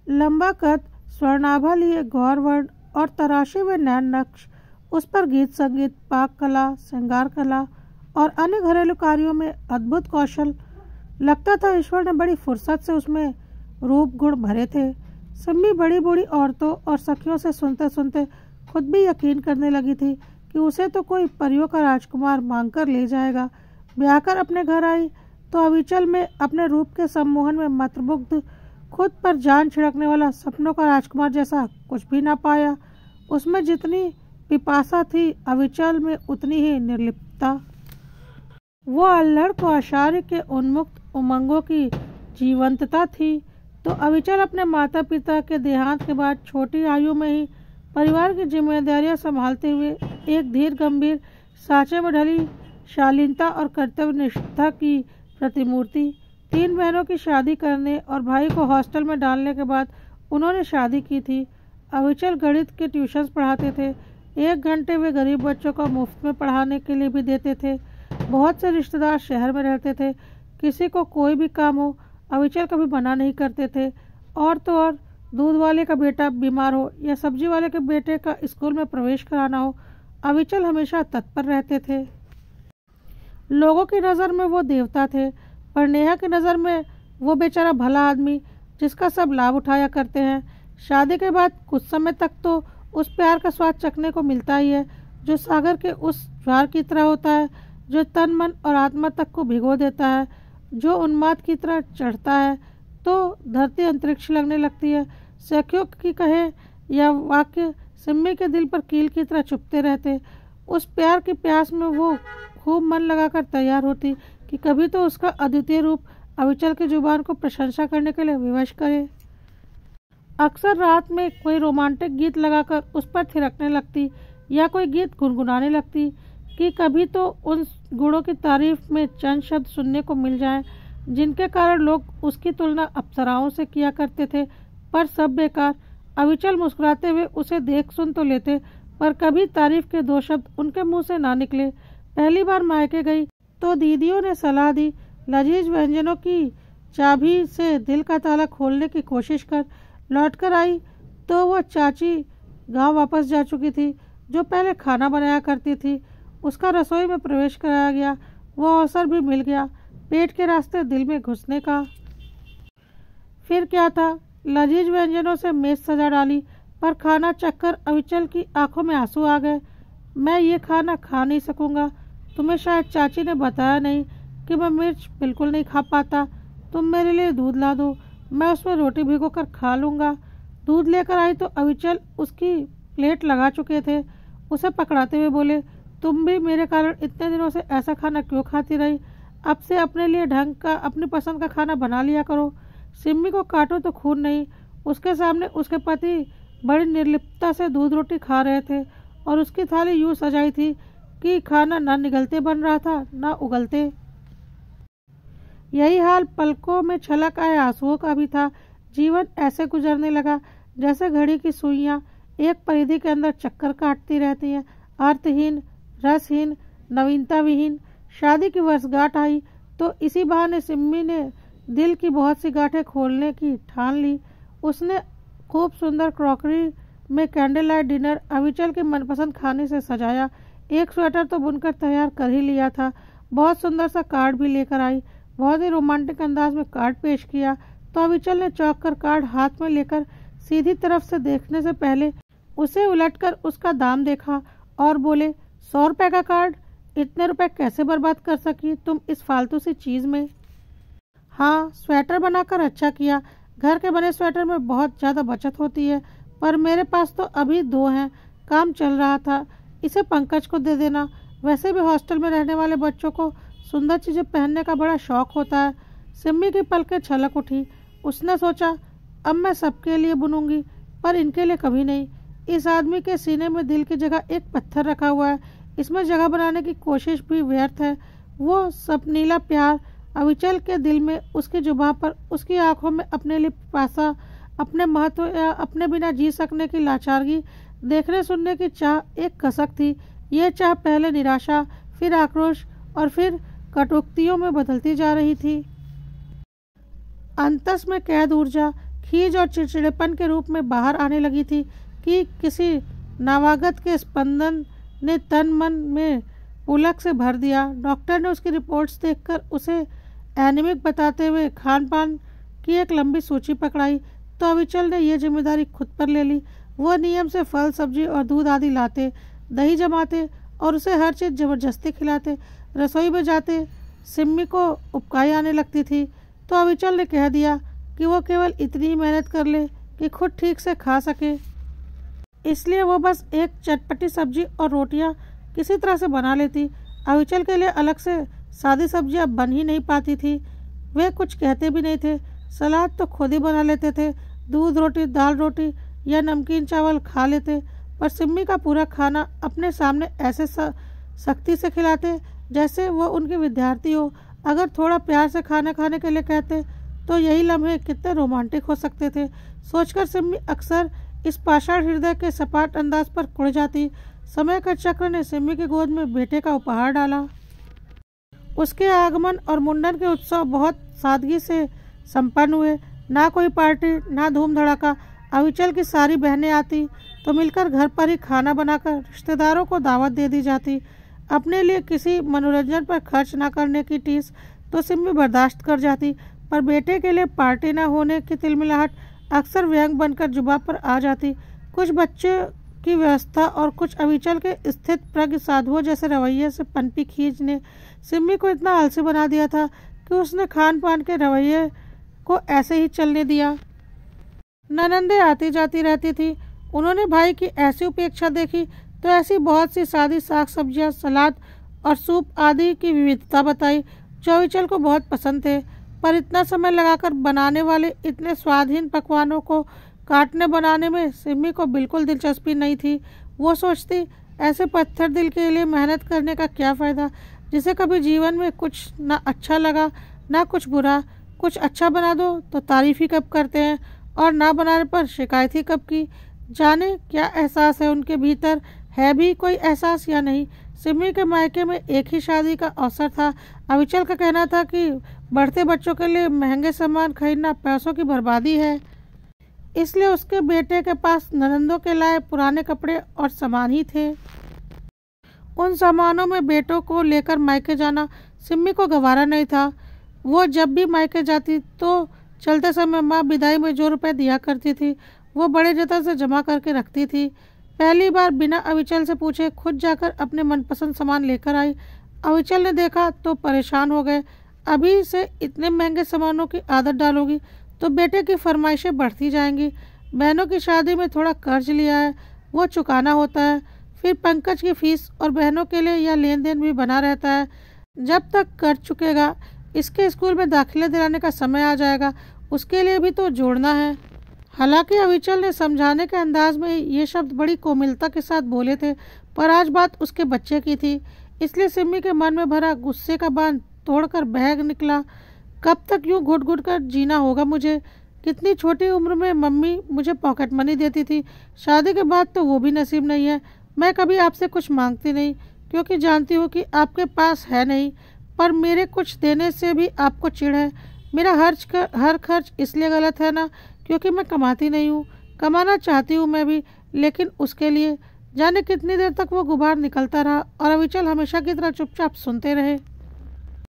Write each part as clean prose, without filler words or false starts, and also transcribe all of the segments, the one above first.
लंबा कद, स्वर्णाभा लिए गौरवर्ण और तराशे हुए नैन नक्श, उस पर गीत संगीत, पाक कला, श्रृंगार कला और अन्य घरेलू कार्यों में अद्भुत कौशल। लगता था ईश्वर ने बड़ी फुर्सत से उसमें रूप गुण भरे थे। सिम्मी बड़ी बूढ़ी औरतों और सखियों से सुनते सुनते खुद भी यकीन करने लगी थी कि उसे तो कोई परियों का राजकुमार मांग कर ले जाएगा। ब्याह कर अपने घर आई तो अविचल में अपने रूप के सम्मोहन में मंत्रमुग्ध, खुद पर जान छिड़कने वाला सपनों का राजकुमार जैसा कुछ भी ना पाया। उसमें जितनी पिपासा थी, अविचल में उतनी ही निर्लिप्तता। वो अल्हड़ को आशार्य के उन्मुक्त उमंगों की जीवंतता थी। तो अविचल अपने माता पिता के देहांत के बाद छोटी आयु में ही परिवार की जिम्मेदारियां संभालते हुए एक धीर गंभीर, साँचे में ढली शालीनता और कर्तव्य निष्ठा की प्रतिमूर्ति। 3 बहनों की शादी करने और भाई को हॉस्टल में डालने के बाद उन्होंने शादी की थी। अविचल गणित के ट्यूशन्स पढ़ाते थे। 1 घंटे वे गरीब बच्चों को मुफ्त में पढ़ाने के लिए भी देते थे। बहुत से रिश्तेदार शहर में रहते थे। किसी को कोई भी काम हो, अविचल कभी मना नहीं करते थे। और तो और दूध वाले का बेटा बीमार हो या सब्जी वाले के बेटे का स्कूल में प्रवेश कराना हो, अविचल हमेशा तत्पर रहते थे। लोगों की नज़र में वो देवता थे, पर नेहा की नज़र में वो बेचारा भला आदमी जिसका सब लाभ उठाया करते हैं। शादी के बाद कुछ समय तक तो उस प्यार का स्वाद चखने को मिलता ही है जो सागर के उस ज्वार की तरह होता है, जो तन मन और आत्मा तक को भिगो देता है, जो उन्माद की तरह चढ़ता है तो धरती अंतरिक्ष लगने लगती है। सखियों की कहे या वाक्य सिम्मी के दिल पर कील की तरह चुभते रहते। उस प्यार की प्यास में वो खूब मन लगाकर तैयार होती कि कभी तो उसका अद्वितीय रूप अविचल की जुबान को प्रशंसा करने के लिए विवश करे। अक्सर रात में कोई रोमांटिक गीत लगाकर उस पर थिरकने लगती या कोई गीत गुनगुनाने लगती कि कभी तो उन गुणों की तारीफ में चंद शब्द सुनने को मिल जाएं जिनके कारण लोग उसकी तुलना अप्सराओं से किया करते थे, पर सब बेकार। अविचल मुस्कुराते हुए उसे देख सुन तो लेते, पर कभी तारीफ के 2 शब्द उनके मुंह से ना निकले। पहली बार मायके गई तो दीदियों ने सलाह दी, लजीज व्यंजनों की चाबी से दिल का ताला खोलने की कोशिश कर। लौटकर आई तो वो चाची गांव वापस जा चुकी थी, जो पहले खाना बनाया करती थी। उसका रसोई में प्रवेश कराया गया। वो अवसर भी मिल गया पेट के रास्ते दिल में घुसने का। फिर क्या था, लजीज व्यंजनों से मेज सजा डाली, पर खाना चखकर अविचल की आंखों में आंसू आ गए। मैं ये खाना खा नहीं सकूंगा। तुम्हें शायद चाची ने बताया नहीं कि मैं मिर्च बिल्कुल नहीं खा पाता। तुम मेरे लिए दूध ला दो, मैं उसमें रोटी भिगो कर खा लूँगा। दूध लेकर आई तो अविचल उसकी प्लेट लगा चुके थे। उसे पकड़ाते हुए बोले, तुम भी मेरे कारण इतने दिनों से ऐसा खाना क्यों खाती रही? अब से अपने लिए ढंग का, अपनी पसंद का खाना बना लिया करो। सिम्मी को काटो तो खून नहीं। उसके सामने उसके पति बड़ी निर्लिप्तता से दूध रोटी खा रहे थे और उसकी थाली यूं सजाई थी कि खाना ना निगलते बन रहा था ना उगलते। यही हाल पलकों में छलक आए आंसुओं का भी था। जीवन ऐसे गुजरने लगा जैसे घड़ी की सुइयां एक परिधि के अंदर चक्कर काटती रहती हैं, अर्थहीन, रसहीन, नवीनता विहीन। शादी की वर्षगांठ आई तो इसी बहाने सिम्मी ने दिल की बहुत सी गांठें खोलने की ठान ली। उसने खूब सुंदर क्रॉकरी में कैंडल लाइट डिनर अविचल के मनपसंद खाने से सजाया। एक स्वेटर तो बुनकर तैयार कर ही लिया था। बहुत सुंदर सा कार्ड भी लेकर आई। बहुत ही रोमांटिक अंदाज में कार्ड पेश किया तो अविचल ने चौंक कर कार्ड हाथ में लेकर सीधी तरफ से देखने से पहले उसे उलटकर उसका दाम देखा और बोले, 100 रुपए का कार्ड? इतने रुपए कैसे बर्बाद कर सकी तुम इस फालतू सी चीज़ में? हाँ, स्वेटर बनाकर अच्छा किया। घर के बने स्वेटर में बहुत ज़्यादा बचत होती है, पर मेरे पास तो अभी 2 हैं। काम चल रहा था, इसे पंकज को दे देना। वैसे भी हॉस्टल में रहने वाले बच्चों को सुंदर चीज़ें पहनने का बड़ा शौक होता है। सिम्मी की पलकें छलक उठी। उसने सोचा, अब मैं सबके लिए बुनूंगी, पर इनके लिए कभी नहीं। इस आदमी के सीने में दिल की जगह एक पत्थर रखा हुआ है, इसमें जगह बनाने की कोशिश भी व्यर्थ है। वो सपनीला प्यार अविचल के दिल में, उसकी जुबान पर, उसकी आंखों में अपने लिए पिपासा, अपने महत्व या अपने बिना जी सकने की लाचारगी, देखने सुनने की चाह एक कसक थी। ये चाह पहले निराशा, फिर आक्रोश और फिर कटुक्तियों में बदलती जा रही थी। अंतस में कैद ऊर्जा खीज और चिड़चिड़ेपन के रूप में बाहर आने लगी थी कि किसी नवागत के स्पंदन ने तन मन में उलक से भर दिया। डॉक्टर ने उसकी रिपोर्ट्स देखकर उसे एनीमिक बताते हुए खान पान की एक लंबी सूची पकड़ाई तो अविचल ने यह जिम्मेदारी खुद पर ले ली। वह नियम से फल सब्जी और दूध आदि लाते, दही जमाते और उसे हर चीज़ ज़बरदस्ती खिलाते। रसोई में जाते सिम्मी को उपकाई आने लगती थी तो अविचल ने कह दिया कि वो केवल इतनी ही मेहनत कर ले कि खुद ठीक से खा सके, इसलिए वो बस एक चटपटी सब्जी और रोटियां किसी तरह से बना लेती। अविचल के लिए अलग से सादी सब्जियां बन ही नहीं पाती थी। वे कुछ कहते भी नहीं थे, सलाद तो खुद ही बना लेते थे, दूध रोटी, दाल रोटी या नमकीन चावल खा लेते। पर सिम्मी का पूरा खाना अपने सामने ऐसे सख्ती से खिलाते जैसे वो उनके विद्यार्थी हो। अगर थोड़ा प्यार से खाना खाने के लिए कहते तो यही लम्हे कितने रोमांटिक हो सकते थे, सोचकर सिम्मी अक्सर इस पाषाण हृदय के सपाट अंदाज पर कुड़ जाती। समय का चक्र ने सिम्मी की गोद में बेटे का उपहार डाला। उसके आगमन और मुंडन के उत्सव बहुत सादगी से संपन्न हुए। ना कोई पार्टी, ना धूम धड़ाका। अविचल की सारी बहनें आती तो मिलकर घर पर ही खाना बनाकर रिश्तेदारों को दावत दे दी जाती। अपने लिए किसी मनोरंजन पर खर्च न करने की टीस तो सिम्मी बर्दाश्त कर जाती, पर बेटे के लिए पार्टी न होने की तिलमिलाहट अक्सर व्यंग बनकर जुबान पर आ जाती। कुछ बच्चे की व्यवस्था और कुछ अविचल के स्थित प्रज्ञ साधुओं जैसे रवैये से पनपी खींच ने सिम्मी को इतना आलसी बना दिया था कि उसने खान पान के रवैये को ऐसे ही चलने दिया। ननंदे आती जाती रहती थी। उन्होंने भाई की ऐसी उपेक्षा देखी तो ऐसी बहुत सी सादी साग सब्जियां, सलाद और सूप आदि की विविधता बताई जो अविचल को बहुत पसंद थे। पर इतना समय लगाकर बनाने वाले इतने स्वादहीन पकवानों को काटने बनाने में सिम्मी को बिल्कुल दिलचस्पी नहीं थी। वो सोचती, ऐसे पत्थर दिल के लिए मेहनत करने का क्या फ़ायदा, जिसे कभी जीवन में कुछ ना अच्छा लगा ना कुछ बुरा। कुछ अच्छा बना दो तो तारीफ ही कब करते हैं और ना बनाने पर शिकायत ही कब की। जाने क्या एहसास है उनके भीतर, है भी कोई एहसास या नहीं। सिम्मी के मायके में एक ही शादी का अवसर था। अविचल का कहना था कि बढ़ते बच्चों के लिए महंगे सामान खरीदना पैसों की बर्बादी है, इसलिए उसके बेटे के पास ननंदों के लाए पुराने कपड़े और सामान ही थे। उन सामानों में बेटों को लेकर मायके जाना सिम्मी को गवारा नहीं था। वो जब भी मायके जाती तो चलते समय माँ विदाई में जो रुपए दिया करती थी वो बड़े जतन से जमा करके रखती थी। पहली बार बिना अविचल से पूछे खुद जाकर अपने मनपसंद सामान लेकर आई। अविचल ने देखा तो परेशान हो गए। अभी से इतने महंगे सामानों की आदत डालोगी तो बेटे की फरमाइशें बढ़ती जाएंगी। बहनों की शादी में थोड़ा कर्ज लिया है, वो चुकाना होता है। फिर पंकज की फीस और बहनों के लिए यह लेन देन भी बना रहता है। जब तक कर्ज चुकेगा इसके स्कूल में दाखिला दिलाने का समय आ जाएगा, उसके लिए भी तो जोड़ना है। हालांकि अविचल ने समझाने के अंदाज में ये शब्द बड़ी कोमलता के साथ बोले थे, पर आज बात उसके बच्चे की थी, इसलिए सिम्मी के मन में भरा गुस्से का बांध तोड़कर बह निकला। कब तक यूं घुट घुट कर जीना होगा मुझे? कितनी छोटी उम्र में मम्मी मुझे पॉकेट मनी देती थी, शादी के बाद तो वो भी नसीब नहीं है। मैं कभी आपसे कुछ मांगती नहीं क्योंकि जानती हूँ कि आपके पास है नहीं, पर मेरे कुछ देने से भी आपको चिढ़ है। मेरा हर खर्च इसलिए गलत है ना क्योंकि मैं कमाती नहीं हूँ। कमाना चाहती हूँ मैं भी, लेकिन उसके लिए जाने कितनी देर तक वो गुबार निकलता रहा और अविचल हमेशा की तरह चुपचाप सुनते रहे।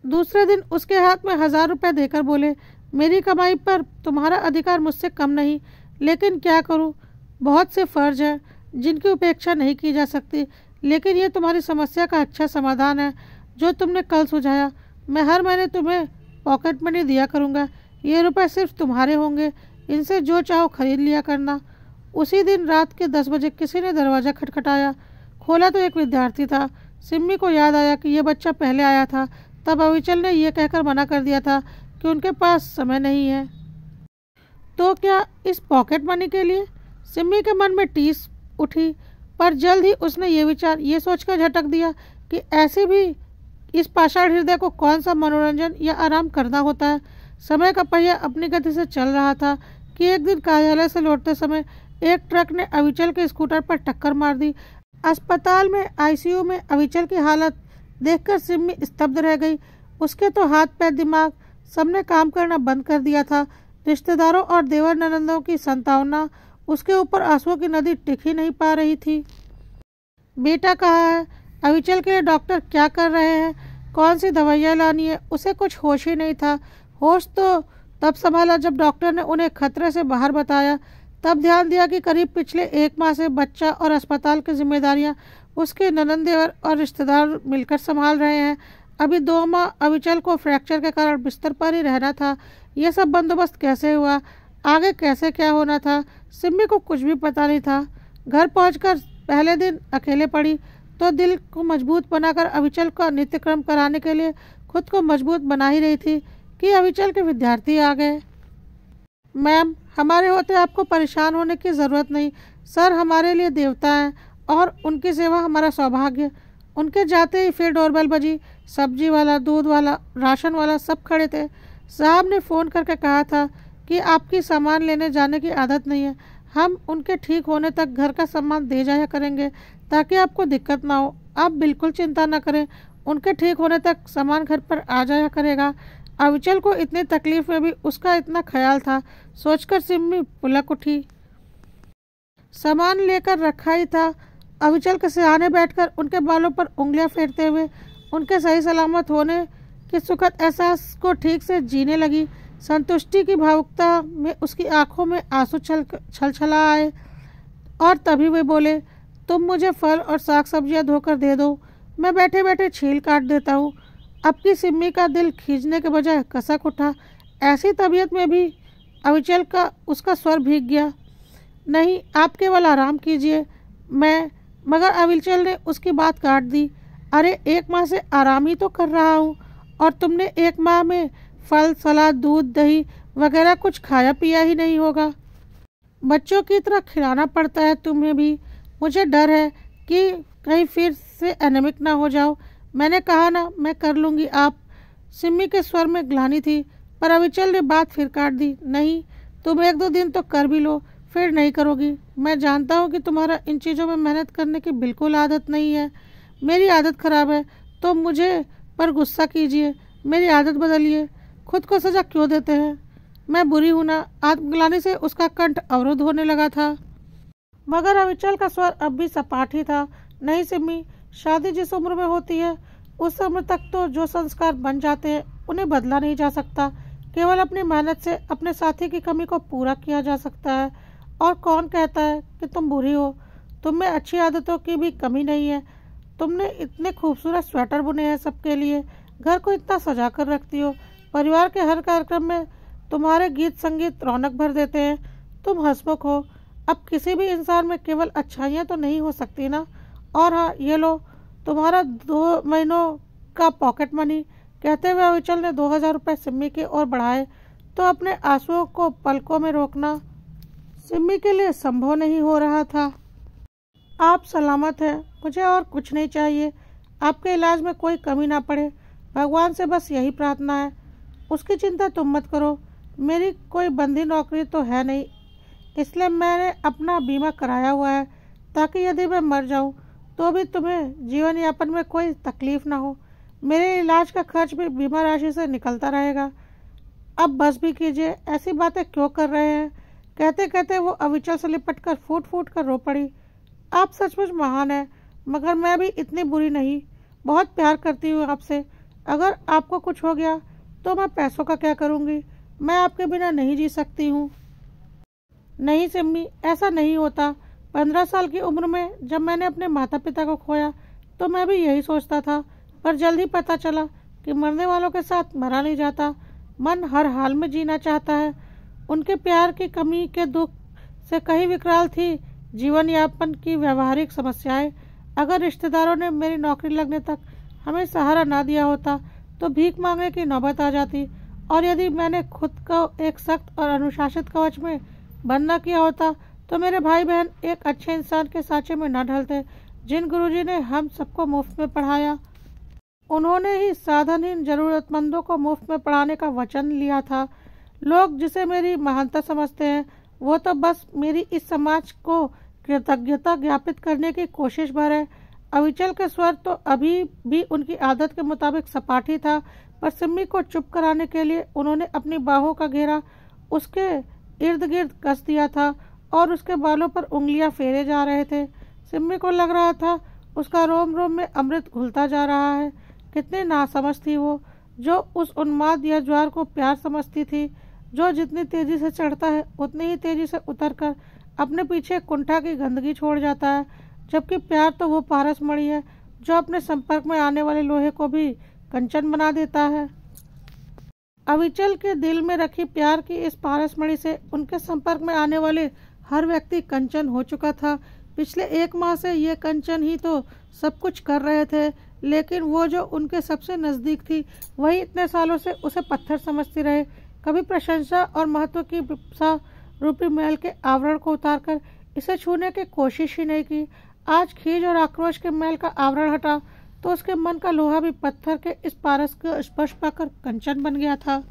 दूसरे दिन उसके हाथ में 1000 रुपये देकर बोले, मेरी कमाई पर तुम्हारा अधिकार मुझसे कम नहीं, लेकिन क्या करूँ, बहुत से फ़र्ज हैं जिनकी उपेक्षा नहीं की जा सकती। लेकिन ये तुम्हारी समस्या का अच्छा समाधान है जो तुमने कल सुझाया। मैं हर महीने तुम्हें पॉकेट मनी दिया करूँगा। ये रुपए सिर्फ तुम्हारे होंगे, इनसे जो चाहो खरीद लिया करना। उसी दिन रात के 10 बजे किसी ने दरवाज़ा खटखटाया। खोला तो एक विद्यार्थी था। सिम्मी को याद आया कि यह बच्चा पहले आया था, तब अविचल ने यह कहकर मना कर दिया था कि उनके पास समय नहीं है। तो क्या इस पॉकेट मनी के लिए? सिम्मी के मन में टीस उठी, पर जल्द ही उसने ये सोचकर झटक दिया कि ऐसे भी इस पाषाण हृदय को कौन सा मनोरंजन या आराम करना होता है। समय का पहिया अपनी गति से चल रहा था कि एक दिन कार्यालय से लौटते समय एक ट्रक ने अविचल के स्कूटर पर टक्कर मार दी। अस्पताल में आईसीयू में अविचल की हालत देखकर सिम्मी स्तब्ध रह गई। उसके तो हाथ पैर दिमाग सबने काम करना बंद कर दिया था। रिश्तेदारों और देवर ननंदों की संतावना उसके ऊपर आंसुओं की नदी टिक ही नहीं पा रही थी। बेटा कहाँ है? अविचल के लिए डॉक्टर क्या कर रहे हैं? कौन सी दवाइयाँ लानी है? उसे कुछ होश ही नहीं था। होश तो तब संभाला जब डॉक्टर ने उन्हें खतरे से बाहर बताया। तब ध्यान दिया कि करीब पिछले 1 माह से बच्चा और अस्पताल की जिम्मेदारियां उसके ननंद देवर और रिश्तेदार मिलकर संभाल रहे हैं। अभी 2 माह अविचल को फ्रैक्चर के कारण बिस्तर पर ही रहना था। यह सब बंदोबस्त कैसे हुआ? आगे कैसे क्या होना था? सिम्मी को कुछ भी पता नहीं था। घर पहुंचकर पहले दिन अकेले पड़ी तो दिल को मजबूत बनाकर अविचल का नित्यक्रम कराने के लिए खुद को मजबूत बना ही रही थी कि अविचल के विद्यार्थी आ गए। मैम, हमारे होते आपको परेशान होने की ज़रूरत नहीं। सर हमारे लिए देवता हैं और उनकी सेवा हमारा सौभाग्य। उनके जाते ही फिर डोरबेल बजी। सब्जी वाला, दूध वाला, राशन वाला सब खड़े थे। साहब ने फ़ोन करके कहा था कि आपकी सामान लेने जाने की आदत नहीं है। हम उनके ठीक होने तक घर का सामान दे जाया करेंगे ताकि आपको दिक्कत ना हो। आप बिल्कुल चिंता न करें, उनके ठीक होने तक सामान घर पर आ जाया करेगा। अविचल को इतनी तकलीफ में भी उसका इतना ख्याल था, सोचकर सिम्मी पुलक उठी। सामान लेकर रखा ही था। अविचल के सिरहाने बैठकर उनके बालों पर उंगलियां फेरते हुए उनके सही सलामत होने के सुखद एहसास को ठीक से जीने लगी। संतुष्टि की भावुकता में उसकी आंखों में आंसू छलछला आए और तभी वे बोले, तुम मुझे फल और साग सब्जियां धोकर दे दो, मैं बैठे बैठे छील काट देता हूँ। अब की सिम्मी का दिल खींचने के बजाय कसक उठा। ऐसी तबीयत में भी अविचल का उसका स्वर भीग गया। नहीं, आप केवल आराम कीजिए। मगर अविचल ने उसकी बात काट दी। अरे 1 माह से आराम ही तो कर रहा हूँ और तुमने 1 माह में फल, सलाद, दूध, दही वगैरह कुछ खाया पिया ही नहीं होगा। बच्चों की तरह खिलाना पड़ता है तुम्हें भी। मुझे डर है कि कहीं फिर से एनेमिक ना हो जाओ। मैंने कहा ना, मैं कर लूँगी। आप सिम्मी के स्वर में ग्लानि थी, पर अविचल ने बात फिर काट दी। नहीं, तुम 1-2 दिन तो कर भी लो, फिर नहीं करोगी। मैं जानता हूँ कि तुम्हारा इन चीज़ों में मेहनत करने की बिल्कुल आदत नहीं है। मेरी आदत खराब है तो मुझे पर गुस्सा कीजिए, मेरी आदत बदलिए। खुद को सजा क्यों देते हैं? मैं बुरी हूँ ना? आत्मग्लानि से उसका कंठ अवरुद्ध होने लगा था। मगर अविचल का स्वर अब भी सपाट ही था। नहीं सिम्मी, शादी जिस उम्र में होती है उस उम्र तक तो जो संस्कार बन जाते हैं उन्हें बदला नहीं जा सकता। केवल अपनी मेहनत से अपने साथी की कमी को पूरा किया जा सकता है। और कौन कहता है कि तुम बुरी हो? तुम में अच्छी आदतों की भी कमी नहीं है। तुमने इतने खूबसूरत स्वेटर बुने हैं सबके लिए, घर को इतना सजा कर रखती हो, परिवार के हर कार्यक्रम में तुम्हारे गीत संगीत रौनक भर देते हैं। तुम हंसमुख हो। अब किसी भी इंसान में केवल अच्छाइयाँ तो नहीं हो सकती ना। और हाँ, ये लो तुम्हारा 2 महीनों का पॉकेट मनी। कहते हुए अविचल ने 2000 रुपये सिम्मी की ओर बढ़ाए तो अपने आंसुओं को पलकों में रोकना सिम्मी के लिए संभव नहीं हो रहा था। आप सलामत हैं, मुझे और कुछ नहीं चाहिए। आपके इलाज में कोई कमी ना पड़े, भगवान से बस यही प्रार्थना है। उसकी चिंता तुम मत करो। मेरी कोई बंदी नौकरी तो है नहीं, इसलिए मैंने अपना बीमा कराया हुआ है ताकि यदि मैं मर जाऊं तो भी तुम्हें जीवन यापन में कोई तकलीफ ना हो। मेरे इलाज का खर्च भी बीमा राशि से निकलता रहेगा। अब बस भी कीजिए, ऐसी बातें क्यों कर रहे हैं? कहते कहते वो अविचल से लिपट कर फूट फूट कर रो पड़ी। आप सचमुच महान हैं, मगर मैं भी इतनी बुरी नहीं। बहुत प्यार करती हूँ आपसे। अगर आपको कुछ हो गया तो मैं पैसों का क्या करूँगी? मैं आपके बिना नहीं जी सकती हूँ। नहीं सिम्मी, ऐसा नहीं होता। 15 साल की उम्र में जब मैंने अपने माता पिता को खोया तो मैं भी यही सोचता था, पर जल्द ही पता चला कि मरने वालों के साथ मरा नहीं जाता। मन हर हाल में जीना चाहता है। उनके प्यार की कमी के दुख से कहीं विकराल थी जीवन यापन की व्यवहारिक समस्याएं। अगर रिश्तेदारों ने मेरी नौकरी लगने तक हमें सहारा ना दिया होता तो भीख मांगने की नौबत आ जाती, और यदि मैंने खुद को एक सख्त और अनुशासित कवच में बंद न किया होता तो मेरे भाई बहन एक अच्छे इंसान के सांचे में न ढलते। जिन गुरुजी ने हम सबको मुफ्त में पढ़ाया, उन्होंने ही साधनहीन जरूरतमंदों को मुफ्त में पढ़ाने का वचन लिया था। लोग जिसे मेरी महानता समझते हैं वो तो बस मेरी इस समाज को कृतज्ञता ज्ञापित करने की कोशिश भर है। अविचल का स्वर तो अभी भी उनकी आदत के मुताबिक सपाट ही था, पर सिम्मी को चुप कराने के लिए उन्होंने अपनी बाहों का घेरा उसके इर्द गिर्द कस दिया था और उसके बालों पर उंगलियां फेरे जा रहे थे। सिम्मी को लग रहा था उसका रोम रोम में अमृत घुलता जा रहा है। कितनी नासमझ थी वो, जो उस उन्माद या ज्वार को प्यार समझती थी, जो जितनी तेजी से चढ़ता है उतनी ही तेजी से उतरकर अपने पीछे कुंठा की गंदगी छोड़ जाता है, जबकि प्यार तो वो पारस मणि है जो अपने संपर्क में आने वाले लोहे को भी कंचन बना देता है। अविचल के दिल में रखी प्यार की इस पारसमणि से उनके संपर्क में आने वाले हर व्यक्ति कंचन हो चुका था। पिछले 1 माह से ये कंचन ही तो सब कुछ कर रहे थे, लेकिन वो जो उनके सबसे नज़दीक थी वही इतने सालों से उसे पत्थर समझती रहे। कभी प्रशंसा और महत्व की विपसा रूपी मैल के आवरण को उतारकर इसे छूने की कोशिश ही नहीं की। आज खीज और आक्रोश के मैल का आवरण हटा तो उसके मन का लोहा भी पत्थर के इस पारस का स्पर्श पाकर कंचन बन गया था।